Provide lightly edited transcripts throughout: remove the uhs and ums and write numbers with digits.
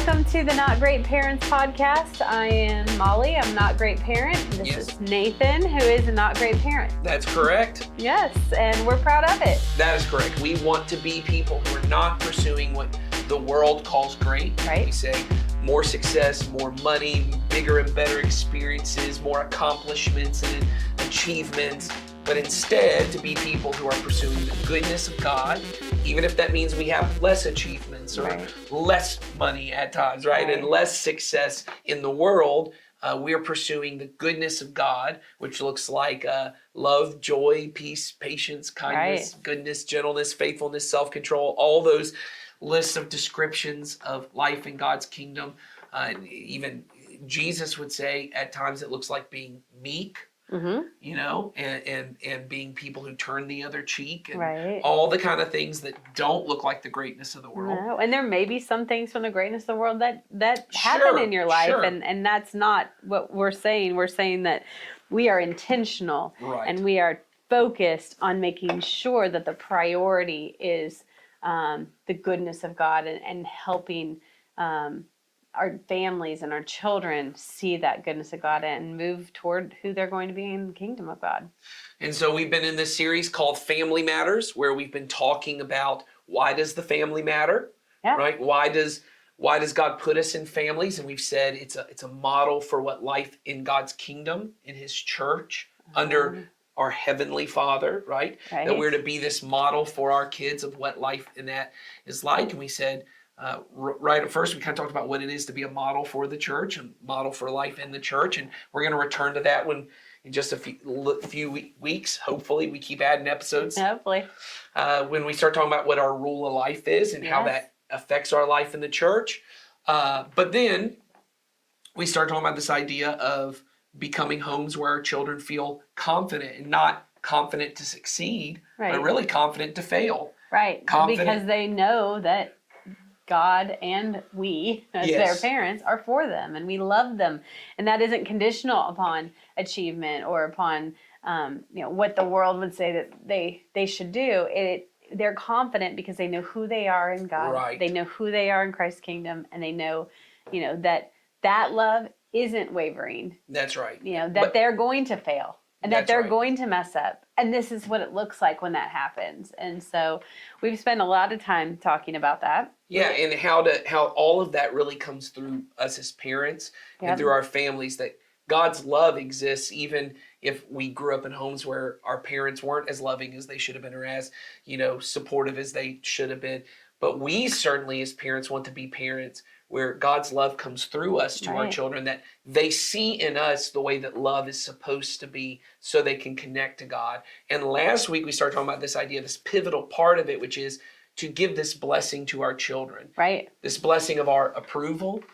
Welcome to the Not Great Parents podcast. I am Molly. I'm a not great parent. This is Nathan, who is a not great parent. That's correct. Yes, and we're proud of it. That is correct. We want to be people who are not pursuing what the world calls great. Right. We say more success, more money, bigger and better experiences, more accomplishments and achievements, but instead to be people who are pursuing the goodness of God, even if that means we have less achievements or less money at times, right? And less success in the world. We are pursuing the goodness of God, which looks like love, joy, peace, patience, kindness, goodness, gentleness, faithfulness, self-control, all those lists of descriptions of life in God's kingdom. Even Jesus would say at times it looks like being meek. You know, and being people who turn the other cheek and all the kind of things that don't look like the greatness of the world. No, and there may be some things from the greatness of the world that happen in your life, and that's not what we're saying. We're saying that we are intentional and we are focused on making sure that the priority is the goodness of God and helping our families and our children see that goodness of God and move toward who they're going to be in the kingdom of God. And so we've been in this series called Family Matters, where we've been talking about why does the family matter, right? Why does God put us in families? And we've said it's a model for what life in God's kingdom, in His church, under our Heavenly Father, right? That we're to be this model for our kids of what life in that is like. And we said, right at first, we kind of talked about what it is to be a model for the church and model for life in the church. And we're going to return to that in just a few weeks. Hopefully, we keep adding episodes. Hopefully. When we start talking about what our rule of life is and how that affects our life in the church. But then we start talking about this idea of becoming homes where our children feel confident and not confident to succeed, but really confident to fail. Right. Because they know that God and we, as their parents, are for them, and we love them, and that isn't conditional upon achievement or upon what the world would say that they should do. They're confident because they know who they are in God. Right. They know who they are in Christ's kingdom, and they know, that love isn't wavering. That's right. That they're going to fail. And that they're going to mess up. And this is what it looks like when that happens. And so we've spent a lot of time talking about that. Yeah, and how all of that really comes through us as parents and through our families, that God's love exists even if we grew up in homes where our parents weren't as loving as they should have been or as, supportive as they should have been. But we certainly as parents want to be parents where God's love comes through us to our children, that they see in us the way that love is supposed to be so they can connect to God. And last week we started talking about this idea, this pivotal part of it, which is to give this blessing to our children. Right. This blessing of our approval,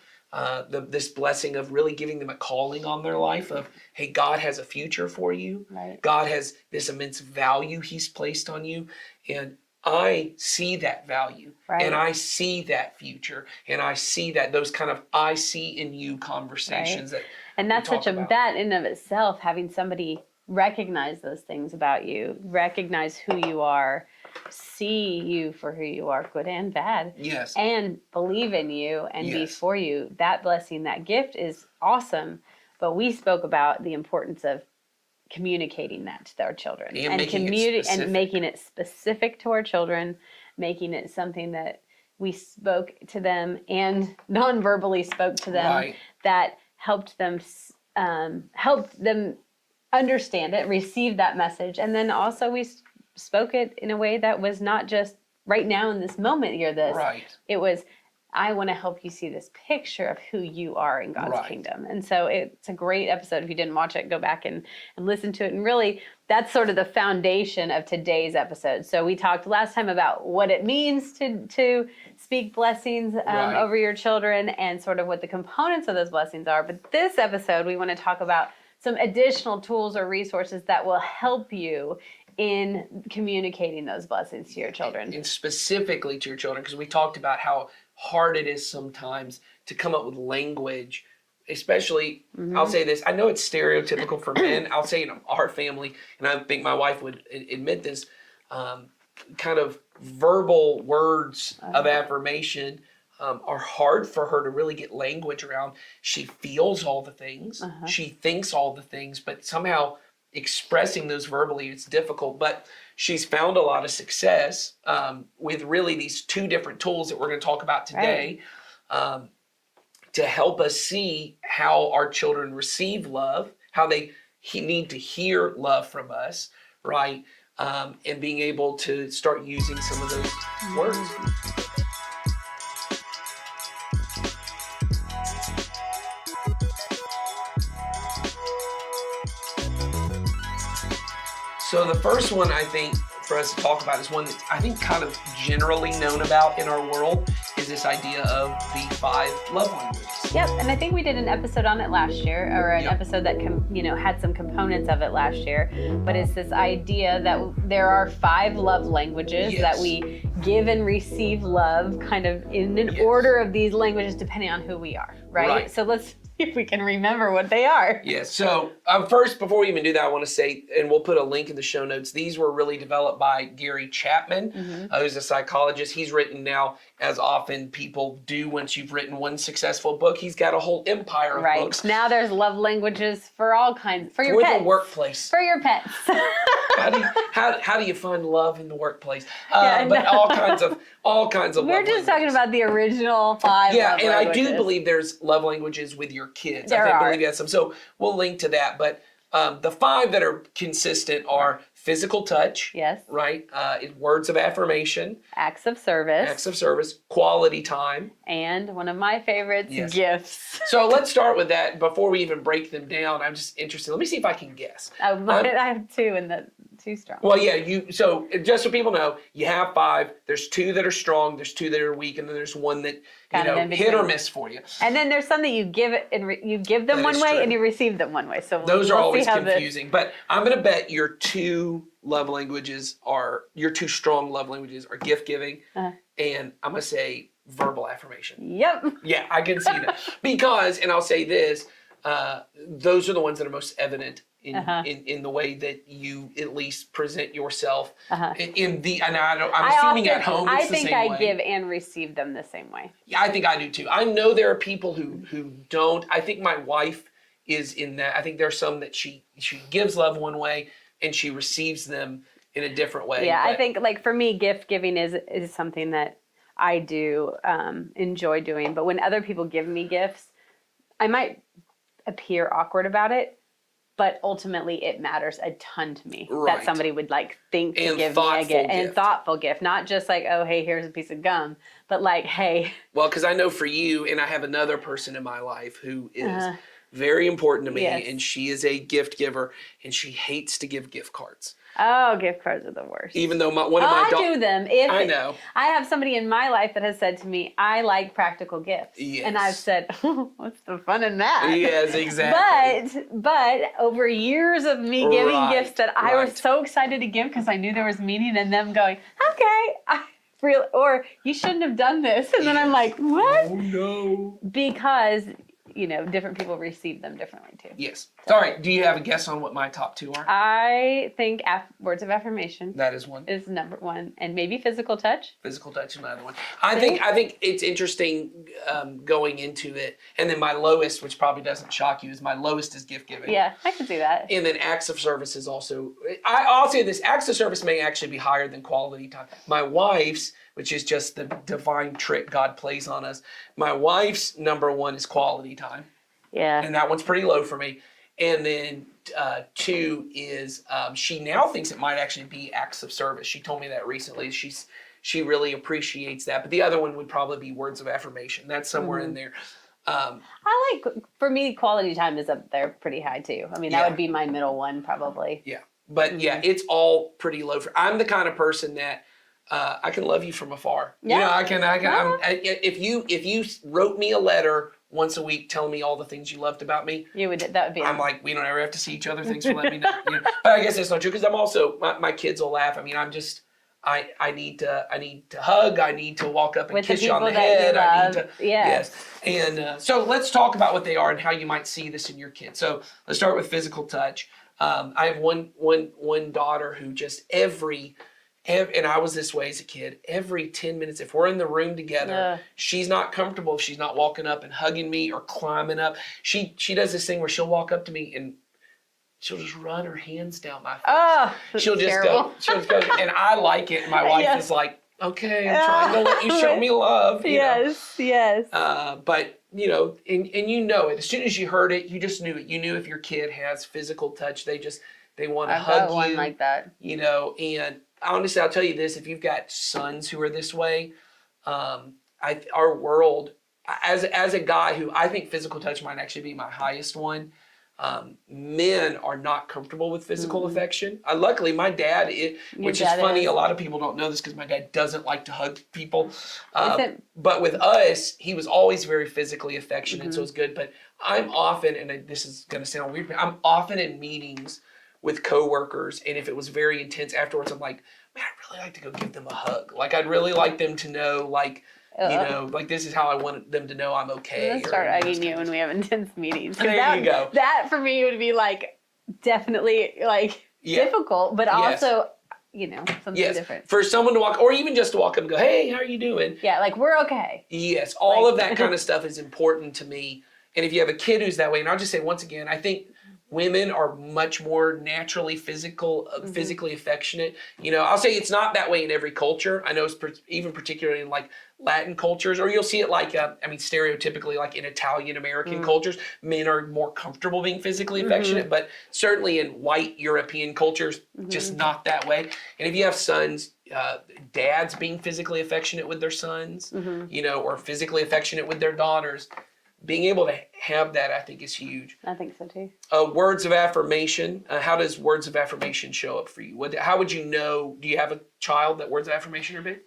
this blessing of really giving them a calling on their life of, hey, God has a future for you. Right. God has this immense value He's placed on you. And I see that value and I see that future and I see that those kind of I see in you conversations and that's such that in of itself, having somebody recognize those things about you, recognize who you are, see you for who you are, good and bad, and believe in you and be for you. That blessing, that gift is awesome. But we spoke about the importance of communicating that to our children and making it specific to our children, making it something that we spoke to them and non-verbally spoke to them that helped them understand it, receive that message. And then also we spoke it in a way that was not just right now in this moment, you're this. It was, I want to help you see this picture of who you are in God's kingdom. And so it's a great episode. If you didn't watch it, go back and listen to it. And really, that's sort of the foundation of today's episode. So we talked last time about what it means to speak blessings over your children and sort of what the components of those blessings are. But this episode, we want to talk about some additional tools or resources that will help you in communicating those blessings to your children. And specifically to your children, because we talked about how hard it is sometimes to come up with language, especially, I'll say this, I know it's stereotypical for men, I'll say in our family, and I think my wife would admit this, kind of verbal words of affirmation are hard for her to really get language around. She feels all the things, she thinks all the things, but somehow expressing those verbally, it's difficult. But she's found a lot of success with really these two different tools that we're going to talk about today, to help us see how our children receive love, how they need to hear love from us, right? And being able to start using some of those words. So the first one I think for us to talk about is one that I think kind of generally known about in our world, is this idea of the 5 love languages. Yep, and I think we did an episode on it last year, or an episode that had some components of it last year. But it's this idea that there are 5 love languages that we give and receive love, kind of in an order of these languages, depending on who we are, right? So let's see if we can remember what they are. Yes. So first, before we even do that, I want to say, and we'll put a link in the show notes, these were really developed by Gary Chapman, who's a psychologist. He's written now, as often people do once you've written one successful book, he's got a whole empire of books. Now there's love languages for all kinds, for your pets. For the workplace. For your pets. How do you find love in the workplace? But all kinds of love languages. We're just talking about the original 5 love languages. I do believe there's love languages with your kids. I believe that's some. So we'll link to that. But the 5 that are consistent are physical touch. Yes. Right? Words of affirmation. Acts of service. Acts of service. Quality time. And one of my favorites, gifts. So let's start with that. Before we even break them down, I'm just interested. Let me see if I can guess. I have 2 in the 2 strong. Well, so just so people know, you have 5. There's 2 that are strong, there's 2 that are weak, and then there's one that hit or miss for you. And then there's some that you give you give them one way and you receive them one way. So those are always confusing. But I'm going to bet your 2 love languages your 2 strong love languages are gift giving, and I'm going to say verbal affirmation. Yep. Yeah, I can see that. Because, and I'll say this, those are the ones that are most evident in the way that you at least present yourself I'm assuming at home it's the same way. I think I give and receive them the same way. Yeah, I think I do too. I know there are people who don't. I think my wife is in that. I think there's some that she gives love one way and she receives them in a different way. Yeah, I think like for me, gift giving is something that I do enjoy doing. But when other people give me gifts, I might appear awkward about it. But ultimately, it matters a ton to me that somebody would think to give me a gift. And thoughtful gift. Not just like, oh, hey, here's a piece of gum. But like, hey. Well, because I know for you, and I have another person in my life who is very important to me. Yes. And she is a gift giver. And she hates to give gift cards. Oh, gift cards are the worst. Even though I do them. I know. I have somebody in my life that has said to me, I like practical gifts. Yes. And I've said, what's the fun in that? Yes, exactly. But over years of me giving gifts that I was so excited to give because I knew there was meaning, and them going, okay, or you shouldn't have done this. And then I'm like, what? Oh, no. Because different people receive them differently too. Yes. Sorry, do you have a guess on what my top 2 are? I think words of affirmation. That is one. Is number 1, and maybe physical touch. Physical touch is another one. I think it's interesting going into it, and then my lowest, which probably doesn't shock you, is gift giving. Yeah, I can see that. And then acts of service is also. I'll say this: acts of service may actually be higher than quality time. My wife's, which is just the divine trick God plays on us. My wife's number 1 is quality time. Yeah. And that one's pretty low for me. And then 2 is she now thinks it might actually be acts of service. She told me that recently. She really appreciates that. But the other one would probably be words of affirmation. That's somewhere in there. For me, quality time is up there pretty high too. I mean, that would be my middle one probably. Yeah. But it's all pretty low. I'm the kind of person that I can love you from afar. Yeah. I can. If you wrote me a letter once a week telling me all the things you loved about me, that would be. I'm like, we don't ever have to see each other. Thanks for letting me know. But I guess that's not true because I'm also my kids will laugh. I mean, I need to hug. I need to walk up and kiss you on the head. I need to. Yes. And so let's talk about what they are and how you might see this in your kids. So let's start with physical touch. I have one daughter who just every And I was this way as a kid. Every 10 minutes, if we're in the room together, she's not comfortable if she's not walking up and hugging me or climbing up. She does this thing where she'll walk up to me and she'll just run her hands down my face. Oh, she'll just terrible. go, and I like it. My wife is like, okay, I'm trying to let you show me love. You know? Yes. But, you know, and you know it. As soon as you heard it, you just knew it. You knew if your kid has physical touch, they want to hug you. One like that. You know, and honestly, I'll tell you this, if you've got sons who are this way, our world, as a guy who I think physical touch might actually be my highest one, men are not comfortable with physical affection. Luckily, my dad, which is funny, a lot of people don't know this because my dad doesn't like to hug people. But with us, he was always very physically affectionate, so it's good. But I'm often, and this is going to sound weird, but I'm often in meetings with coworkers, and if it was very intense afterwards, I'm like, man, I'd really like to go give them a hug. Like, I'd really like them to know, like, you know, like this is how I want them to know I'm okay. Let's start hugging you when we have intense meetings. There you go. That for me would be like definitely like difficult, but also, you know, something different. For someone to walk, or even just to walk up and go, hey, how are you doing? Yeah, like we're okay. Yes, all of that kind of stuff is important to me. And if you have a kid who's that way, and I'll just say once again, I think women are much more naturally physically affectionate. You know, I'll say it's not that way in every culture. I know it's even particularly in like Latin cultures, or you'll see it like, stereotypically like in Italian American cultures, men are more comfortable being physically affectionate, but certainly in white European cultures, just not that way. And if you have sons, dads being physically affectionate with their sons, you know, or physically affectionate with their daughters, being able to have that, I think, is huge. I think so too. Words of affirmation. How does words of affirmation show up for you? How would you know? Do you have a child that words of affirmation are big?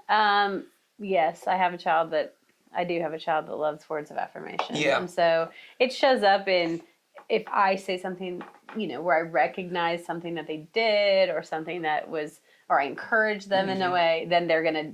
Yes, I do have a child that loves words of affirmation. Yeah. And so it shows up in if I say something, you know, where I recognize something that they did or something that was, or I encourage them in a way, then they're going to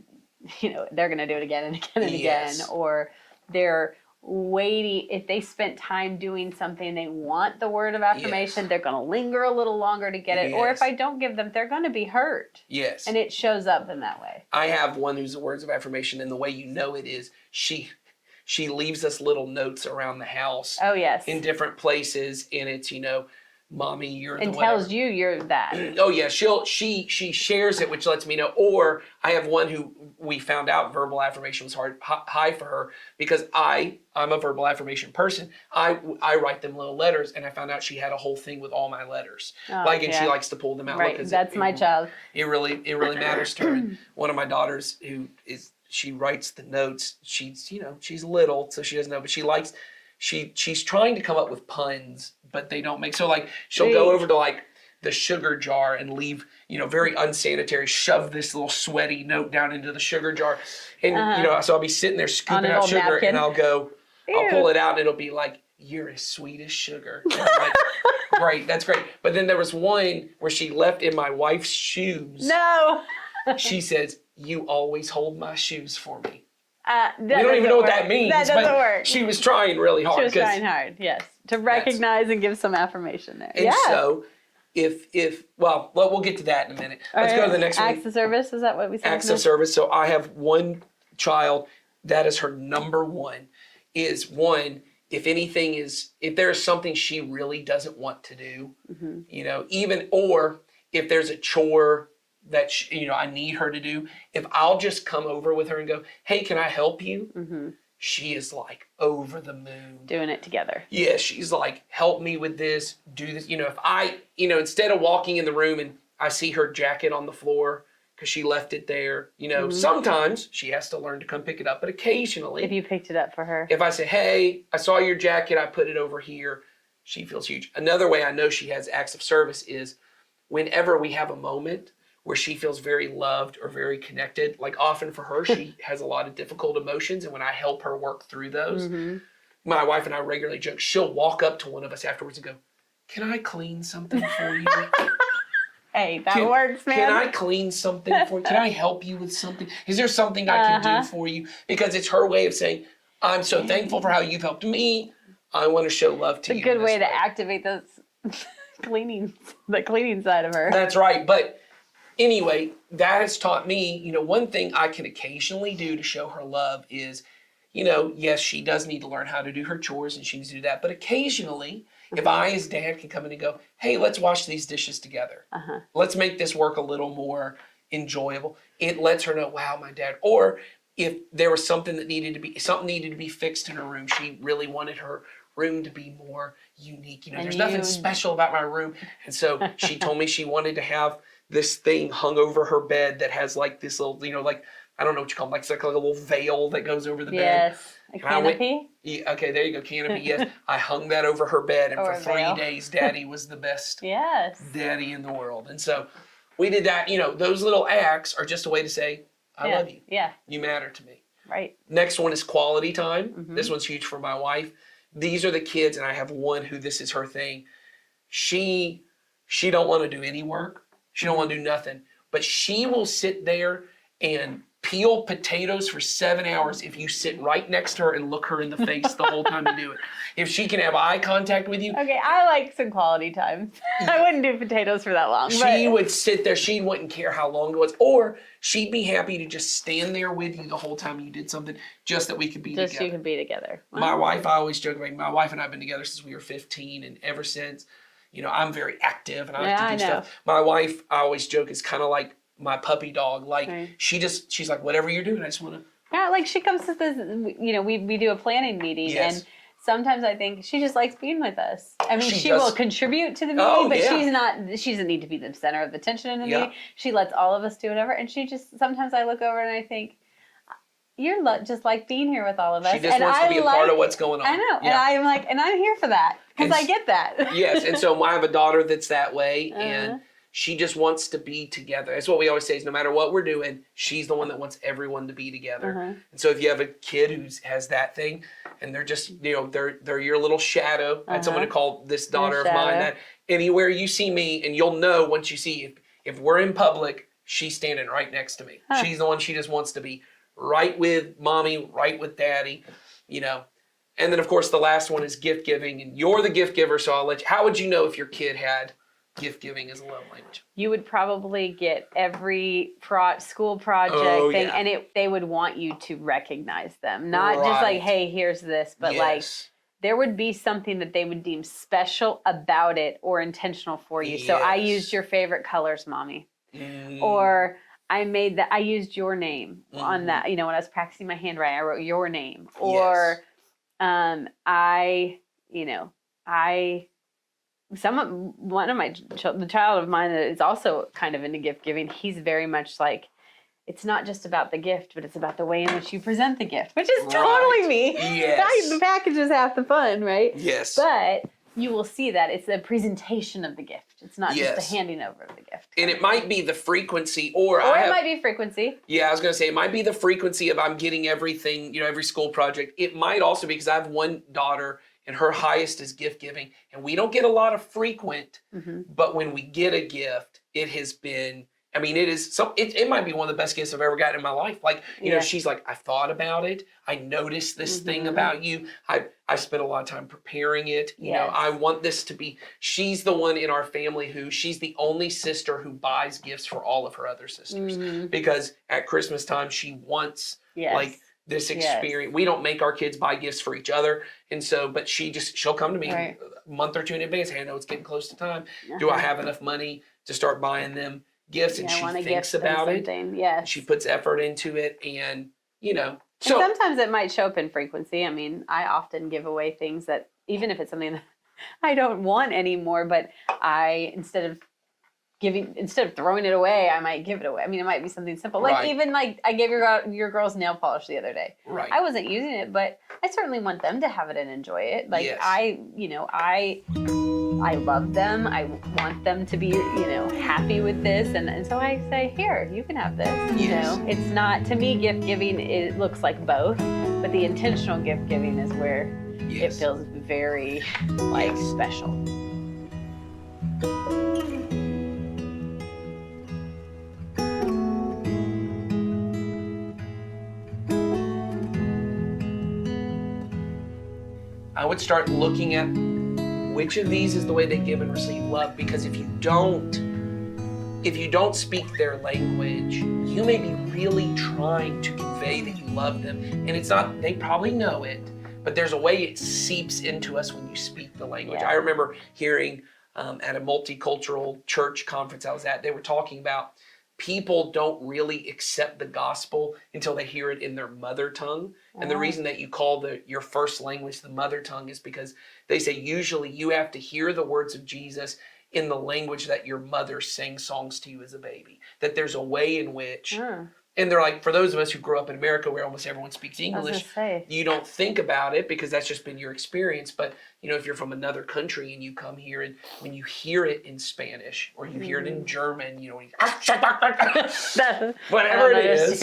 do it again and again and again. Or they're waiting, if they spent time doing something they want the word of affirmation, they're going to linger a little longer to get it. Or if I don't give them, they're going to be hurt. Yes. And it shows up in that way. I have one who's the words of affirmation, and the way you know it is she leaves us little notes around the house. Oh, yes. In different places, and it's, you know, Mommy, you're the and tells you you're that. Oh yeah, she shares it, which lets me know. Or I have one who we found out verbal affirmation was high for her because I'm a verbal affirmation person. I write them little letters, and I found out she had a whole thing with all my letters. And she likes to pull them out. Right, that's my child. It really matters to her. And one of my daughters she writes the notes. She's little, so she doesn't know, but she's trying to come up with puns, but they don't make, so like she'll go over to like the sugar jar and leave, you know, very unsanitary, shove this little sweaty note down into the sugar jar. And, you know, so I'll be sitting there scooping out sugar napkin. And I'll pull it out and it'll be like, you're as sweet as sugar. And I'm like, great, that's great. But then there was one where she left in my wife's shoes. No. She says, you always hold my shoes for me. We don't even know what that means. That doesn't work. She was trying really hard. She was trying hard, yes. To recognize and give some affirmation there. And so, we'll get to that in a minute. Let's go to the next one. Acts of service, is that what we said? Acts of service. So I have one child, that is her number one, is one, if there's something she really doesn't want to do, you know, or if there's a chore that I need her to do, if I'll just come over with her and go, hey, can I help you? She is like over the moon. Doing it together. Yeah, she's like, help me with this, do this. You know, if I, instead of walking in the room and I see her jacket on the floor because she left it there, sometimes she has to learn to come pick it up, but occasionally. If you picked it up for her. If I say, hey, I saw your jacket, I put it over here, she feels huge. Another way I know she has acts of service is whenever we have a moment where she feels very loved or very connected. Like often for her, she has a lot of difficult emotions. And when I help her work through those, my wife and I regularly joke, she'll walk up to one of us afterwards and go, can I clean something for you? Hey, that works, man. Can I clean something for you? Can I help you with something? Is there something I can do for you? Because it's her way of saying, I'm so thankful for how you've helped me. I want to show love to you. It's a good way to activate those the cleaning side of her. That's right. But anyway, that has taught me, one thing I can occasionally do to show her love is, yes, she does need to learn how to do her chores and she needs to do that. But occasionally, if I as dad can come in and go, hey, let's wash these dishes together. Let's make this work a little more enjoyable. It lets her know, wow, my dad. Or if there was something needed to be fixed in her room, she really wanted her room to be more unique. There's nothing special about my room. And so she told me she wanted to have this thing hung over her bed that has like this little, like, I don't know what you call it, like a little veil that goes over the bed. Yes, a canopy. Okay, there you go, canopy, yes. I hung that over her bed, and for 3 days, Daddy was the best daddy in the world. And so we did that. Those little acts are just a way to say, I love you. Yeah. You matter to me. Right. Next one is quality time. This one's huge for my wife. These are the kids, and I have one who this is her thing. She don't want to do any work. She don't want to do nothing. But she will sit there and peel potatoes for 7 hours if you sit right next to her and look her in the face the whole time you do it. If she can have eye contact with you. Okay, I like some quality time. I wouldn't do potatoes for that long. She would sit there. She wouldn't care how long it was. Or she'd be happy to just stand there with you the whole time you did something, just that we could be together. Just you could be together. Wow. My wife, I always joke about, my wife and I have been together since we were 15, and ever since, I'm very active and I like to do stuff. My wife, I always joke, is kind of like my puppy dog. Like, she's like, whatever you're doing, I just want to. Yeah, like she comes to this, we do a planning meeting, and sometimes I think she just likes being with us. I mean, she will contribute to the meeting, but she doesn't need to be the center of attention in the meeting. She lets all of us do whatever, and sometimes I look over and I think, you're just like being here with all of us. She just wants to be a part of what's going on. I know, and I'm like, and I'm here for that, because I get that. Yes, and so I have a daughter that's that way, and she just wants to be together. That's what we always say, is no matter what we're doing, she's the one that wants everyone to be together. And so if you have a kid who has that thing, and they're just, they're your little shadow. I had someone to call this daughter of mine that anywhere you see me, and you'll know once you see, if we're in public, she's standing right next to me. She's the one, she just wants to be right with mommy, right with daddy, And then, of course, the last one is gift giving. And you're the gift giver, so I'll let you. How would you know if your kid had gift giving as a love language? You would probably get every school project thing, and they would want you to recognize them. Not just like, hey, here's this, but like there would be something that they would deem special about it or intentional for you. So I used your favorite colors, Mommy. Or I used your name on that. When I was practicing my handwriting, I wrote your name. Or the child of mine that is also kind of into gift giving, he's very much like, it's not just about the gift, but it's about the way in which you present the gift, which is totally me. Yes. The package is half the fun, right? Yes. But you will see that it's the presentation of the gift. It's not just the handing over of the gift. And it might be the frequency, or it might be frequency. Yeah, I was going to say, it might be the frequency of I'm getting everything, every school project. It might also be because I have one daughter, and her highest is gift giving. And we don't get a lot of frequent, but when we get a gift, it has been, it might be one of the best gifts I've ever gotten in my life. Like, she's like, I thought about it. I noticed this thing about you. I spent a lot of time preparing it. I want this to be, she's the one in our family she's the only sister who buys gifts for all of her other sisters. Because at Christmas time, she wants like this experience. We don't make our kids buy gifts for each other. And so, but she'll come to me a month or two in advance. Hey, I know it's getting close to time. Do I have enough money to start buying them gifts? And she thinks about it. Yes. She puts effort into it, and so sometimes it might show up in frequency. I often give away things that, even if it's something that I don't want anymore, but instead of throwing it away, I might give it away. It might be something simple. Like even like I gave your girls nail polish the other day. Right. I wasn't using it, but I certainly want them to have it and enjoy it. Like I love them. I want them to be, happy with this. And so I say, here, you can have this. It's not, to me, gift giving, it looks like both, but the intentional gift giving is where it feels very special. I would start looking at which of these is the way they give and receive love, because if you don't, if you don't speak their language, you may be really trying to convey that you love them. And it's not, they probably know it, but there's a way it seeps into us when you speak the language. Yeah. I remember hearing at a multicultural church conference I was at, they were talking about people don't really accept the gospel until they hear it in their mother tongue. And the reason that you call your first language the mother tongue is because they say usually you have to hear the words of Jesus in the language that your mother sang songs to you as a baby. That there's a way in which, and they're like, for those of us who grew up in America where almost everyone speaks English, you don't think about it because that's just been your experience. But you know, if you're from another country and you come here and when you hear it in Spanish or you hear it in German, you know, whatever it is,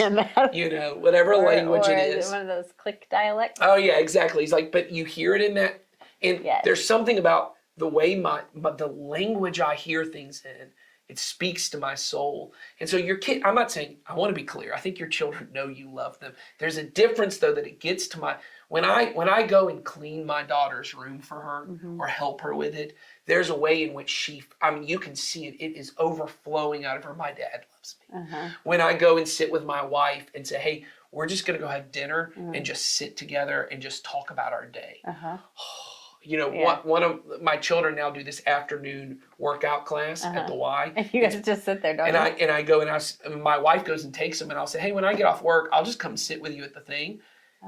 you know, whatever language it is. One of those click dialects. Oh yeah, exactly. He's like, but you hear it in that, and there's something about the way the language I hear things in, it speaks to my soul. And so your kid, I'm not saying, I want to be clear, I think your children know you love them. There's a difference though that it gets to when I go and clean my daughter's room for her or help her with it, there's a way in which you can see it is overflowing out of her. My dad loves me. When I go and sit with my wife and say, hey, we're just going to go have dinner and just sit together and just talk about our day. You know, one of my children now do this afternoon workout class at the Y. And you guys just sit there, don't you? And I go and my wife goes and takes them, and I'll say, hey, when I get off work, I'll just come sit with you at the thing.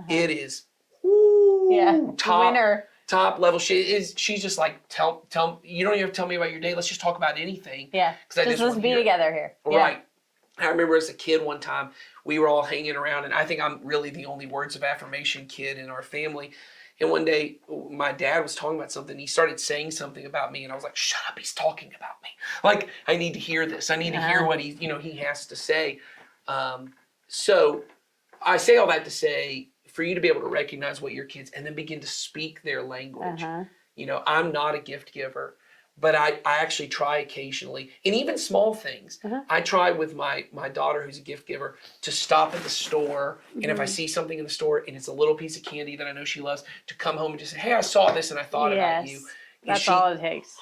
It is top level. She's just like, tell you don't even have to tell me about your day. Let's just talk about anything. Yeah. Let's be together here. Right. I remember as a kid one time, we were all hanging around, and I think I'm really the only words of affirmation kid in our family. And one day, my dad was talking about something. He started saying something about me, and I was like, "Shut up! He's talking about me. Like, I need to hear this. I need to hear what he has to say." So, I say all that to say, for you to be able to recognize what your kids and then begin to speak their language. You know, I'm not a gift giver, but I actually try occasionally, and even small things. I try with my daughter, who's a gift giver, to stop at the store, and if I see something in the store and it's a little piece of candy that I know she loves, to come home and just say, hey, I saw this and I thought about you. That's all it takes.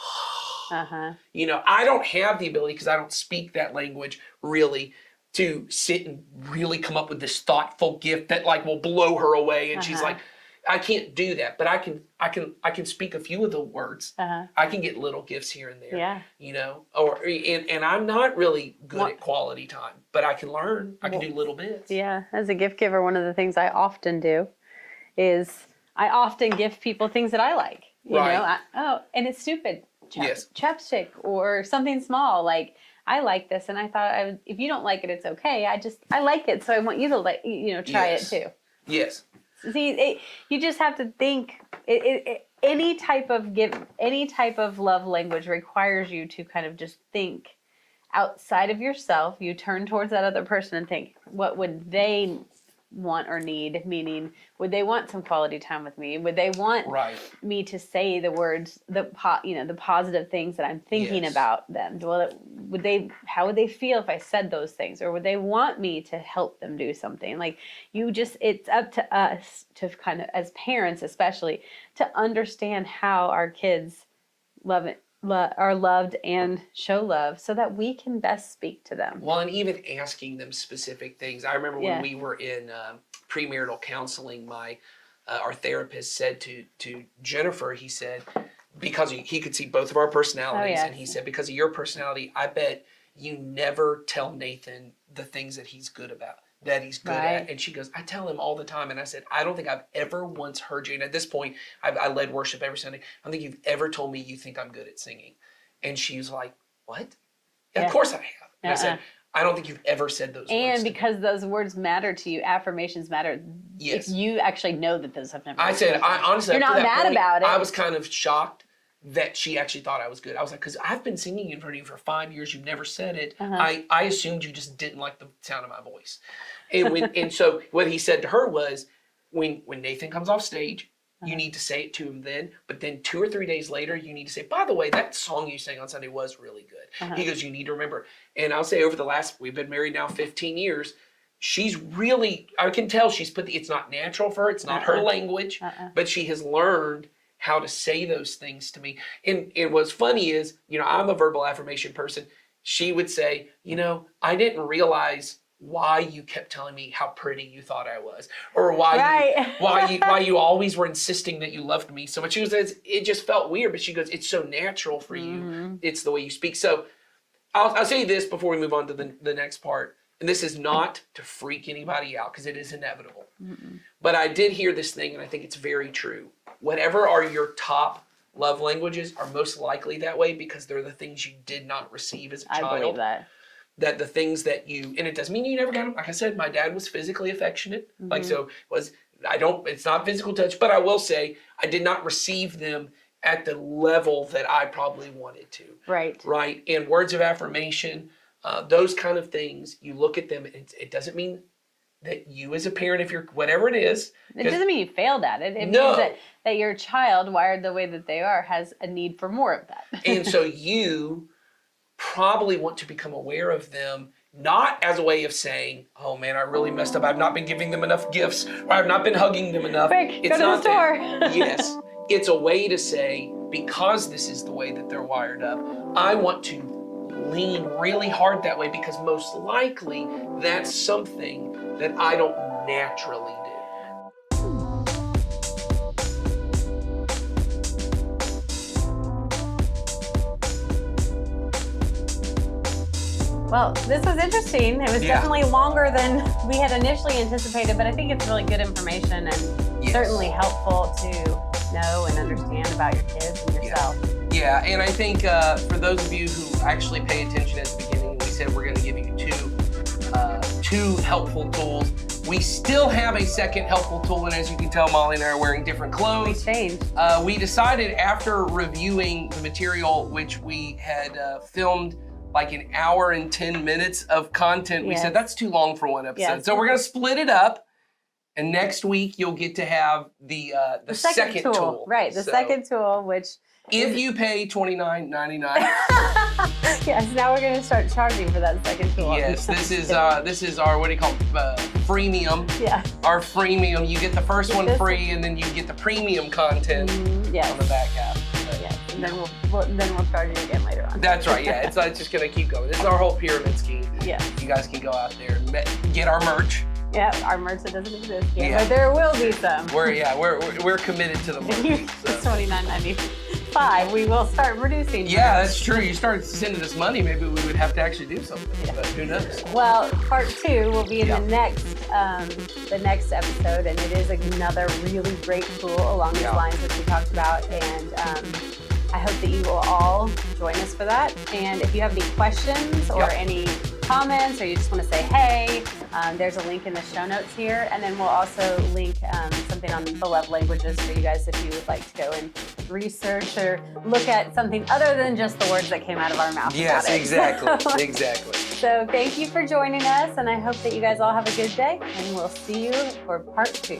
You know, I don't have the ability, because I don't speak that language really, to sit and really come up with this thoughtful gift that like will blow her away, and she's like, I can't do that, but I can speak a few of the words. I can get little gifts here and there. Yeah. You know, and I'm not really good at quality time, but I can learn. I can do little bits. Yeah. As a gift giver, one of the things I often do is I often gift people things that I like. You know, and it's stupid. Chapstick or something small. Like, I like this, and I thought if you don't like it, it's okay. I like it, so I want you to try it too. Yes. See, you just have to think. Any type of love language requires you to kind of just think outside of yourself. You turn towards that other person and think, what would they want or need? Meaning, would they want some quality time with me? Would they want me to say the words, the positive things that I'm thinking about them? How would they feel if I said those things? Or would they want me to help them do something? Like, it's up to us to kind of, as parents especially, to understand how our kids are loved and show love, so that we can best speak to them. Well, and even asking them specific things. I remember when we were in premarital counseling, our therapist said to Jennifer, he said, because he could see both of our personalities, and he said, because of your personality, I bet you never tell Nathan the things that he's good about, that he's good at. And she goes, I tell him all the time. And I said, I don't think I've ever once heard you. And at this point, I led worship every Sunday. I don't think you've ever told me you think I'm good at singing. And she was like, what? Of course I have. And I said, I don't think you've ever said those words. And because those words matter to you, affirmations matter. Yes. If you actually know that those have never. I said, honestly, you're not mad about it. I was kind of shocked that she actually thought I was good. I was like, because I've been singing in front of you for 5 years. You've never said it. I assumed you just didn't like the sound of my voice. And so what he said to her was, when Nathan comes off stage, you need to say it to him then. But then 2 or 3 days later, you need to say, by the way, that song you sang on Sunday was really good. He goes, you need to remember. And I'll say we've been married now 15 years. She's really, I can tell she's it's not natural for her. It's not her language, but she has learned how to say those things to me. And what's funny is, I'm a verbal affirmation person. she would say, I didn't realize why you kept telling me how pretty you thought I was, or why you always were insisting that you loved me so much. She goes, it just felt weird, but she goes, it's so natural for you. It's the way you speak. So I'll say this before we move on to the next part, and this is not to freak anybody out because it is inevitable. But I did hear this thing, and I think it's very true. Whatever are your top love languages are most likely that way because they're the things you did not receive as a child. I believe that. That the things that and it doesn't mean you never got them. Like I said, my dad was physically affectionate. It's not physical touch, but I will say I did not receive them at the level that I probably wanted to. Right. And words of affirmation, those kind of things, you look at them, and it doesn't mean that you as a parent, if you're, whatever it is. It doesn't mean you failed at it. It means that your child, wired the way that they are, has a need for more of that. And so you probably want to become aware of them, not as a way of saying, oh man, I really messed up. I've not been giving them enough gifts, or I've not been hugging them enough. Quick, go to the store. Yes. It's a way to say, because this is the way that they're wired up, I want to lean really hard that way because most likely that's something that I don't naturally do. Well, this was interesting. It was definitely longer than we had initially anticipated, but I think it's really good information and certainly helpful to know and understand about your kids and yourself. Yeah, and I think for those of you who actually pay attention at the beginning, we said we're going to give you two helpful tools. We still have a second helpful tool, and as you can tell, Molly and I are wearing different clothes. We changed. We decided after reviewing the material, which we had filmed like an hour and 10 minutes of content, we said that's too long for one episode. So we're going to split it up, and next week you'll get to have the second tool. Right, the second tool, which... If you pay $29.99. Yes, now we're going to start charging for that second tool. Yes, this is our, what do you call it, freemium. Yeah. Our freemium. You get the first one free, and then you get the premium content on the back half. Yes, and then we'll charge you again later on. That's right. Yeah, it's just going to keep going. This is our whole pyramid scheme. Yeah. You guys can go out there and get our merch. Yeah, our merch that doesn't exist yet, but there will be some. We're committed to the merch. It's $29.95. We will start producing. Yeah, that's true. You start sending us money, maybe we would have to actually do something. But who knows? Well, part 2 will be in the next episode, and it is another really great tool along these lines that we talked about, and I hope that you will all join us for that. And if you have any questions or any comments, or you just want to say hey, there's a link in the show notes here, and then we'll also link something on the love languages for you guys if you would like to go and research or look at something other than just the words that came out of our mouth. Yes, exactly. Exactly. So thank you for joining us, and I hope that you guys all have a good day, and we'll see you for part 2.